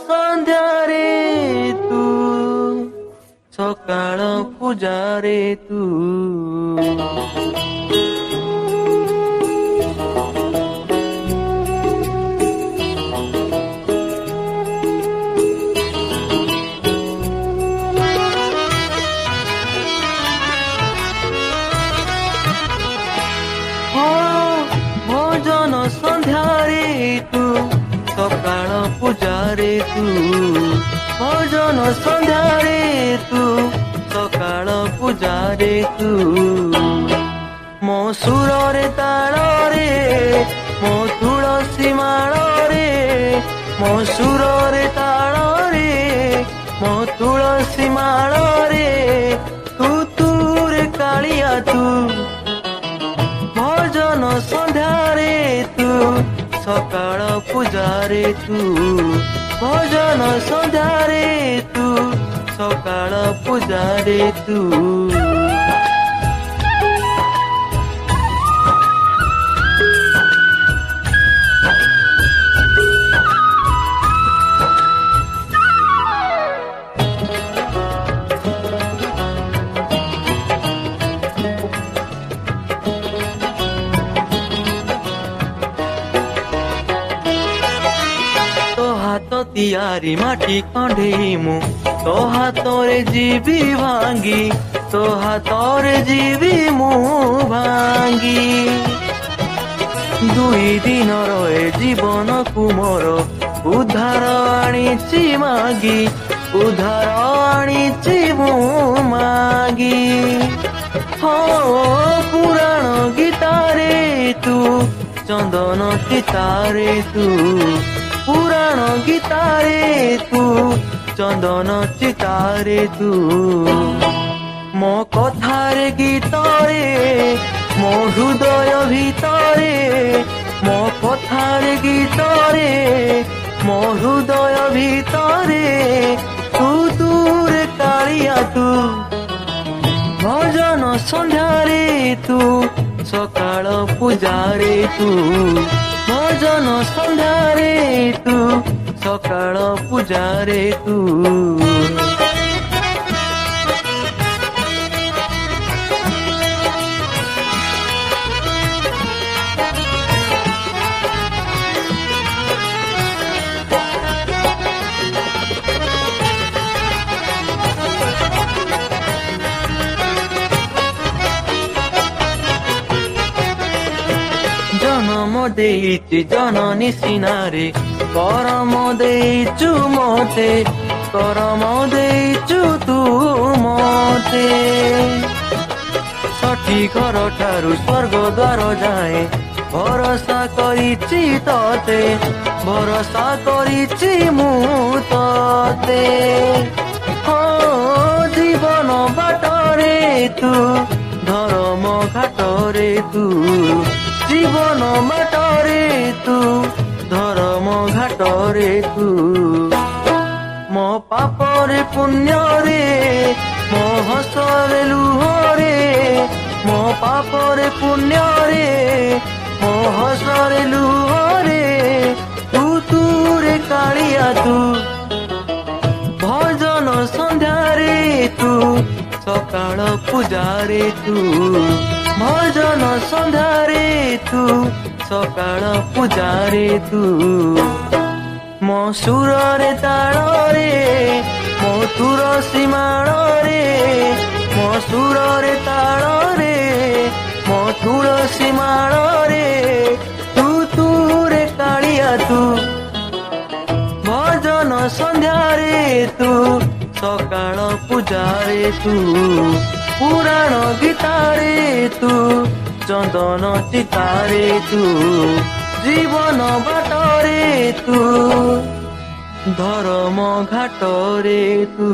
ସନ୍ଧ୍ୟାରେ ତୁ ସକାଳ ପୂଜାରେ ତୁ ଭୋଜନ ସନ୍ଧ୍ୟାରେ ତୁ ସକାଳ ପୂଜାରେ ତୁ ଭୋଜନ ସନ୍ଧ୍ୟାରେ ତୁ ସକାଳ ପୂଜାରେ ତୁ ମୋ ସୁରରେ ତାଳରେ ମୋ ତୁଳସୀ ମାଳରେ ମୋ ସୁରରେ ତାଳରେ ମୋ ତୁଳସୀ ମାଳରେ ତୁ ତୁରେ କାଳିଆ ତୁ ଭଜନ ସନ୍ଧ୍ୟାରେ ତୁ ସକାଳ ପୂଜାରେ ତୁ ଭଜନ ସନ୍ଧ୍ୟାରେ ତୁ ସକାଳ ପୂଜାରେ ତୁ ହାତ ତିଆରି ମାଟି କଣ୍ଢେଇ ମୁଁ ତୋ ହାତରେ ଯିବି ଭାଙ୍ଗି ତୋ ହାତରେ ଯିବି ମୁଁ ଭାଙ୍ଗି ଦୁଇ ଦିନର ଏ ଜୀବନକୁ ମୋର ଉଦ୍ଧାର ଆଣିଛି ମାଗି ଉଦ୍ଧାର ଆଣିଛି ମୁଁ ମାଗି ପୁରାଣ ଗୀତାରେ ତୁ ଚନ୍ଦନ ଚିତାରେ ତୁ ପୁରାଣ ଗୀତାରେ ତୁ ଚନ୍ଦନ ଚିତାରେ ତୁ ମୋ କଥାରେ ଗୀତରେ ମୋ ହୃଦୟ ଭିତରେ ମୋ କଥାରେ ଗୀତରେ ମୋ ହୃଦୟ ଭିତରେ ତୁ ତୁରେ କାଳିଆ ତୁ ଭଜନ ସନ୍ଧ୍ୟାରେ ତୁ ସକାଳ ପୂଜାରେ ତୁ ଭଜନ ସନ୍ଧ୍ୟାରେ ତୁ ସକାଳ ପୂଜାରେ ତୁ ଜନମ ଦେଇଛି ଜନନୀ ସିନାରେ କରମ ଦେଇଛୁ ମତେ କରମ ଦେଇଛୁ ତୁ ମତେ ଷଠି ଘର ଠାରୁ ସ୍ୱର୍ଗ ଦ୍ୱାର ଯାଏ ଭରସା କରିଛି ତତେ ଭରସା କରିଛି ମୁଁ ତତେ ଜୀବନ ବାଟରେ ତୁ ଧର୍ମ ଘାଟରେ ତୁ জীবন বাটরে তু ধর্ম ঘাটরে তু মো পাপরে পুণ্যরে মো হসরে লুহরে মো পাপরে পুণ্যরে মো হসরে লুহরে তু তুরে কালিয়া তু ভজন সন্ধ্যারে তু সকাল পূজারে তু ভজন সন্ধ্যারে তু সকাল পূজারে তু ମୋ ସୁରରେ ତାଳରେ ମୋ ତୁଳସୀ ମାଳରେ ମୋ ସୁରରେ ତାଳରେ ମୋ ତୁଳସୀ ମାଳରେ ତୁ ତୁରେ କାଳିଆ ତୁ ଭଜନ ସନ୍ଧ୍ୟାରେ ତୁ ସକାଳ ପୂଜାରେ ତୁ ପୁରାଣ ଗୀତାରେ ତୁ ଚନ୍ଦନ ଚିତାରେ ତୁ জীবন বাটরে তু ধর্ম ঘাটরে তু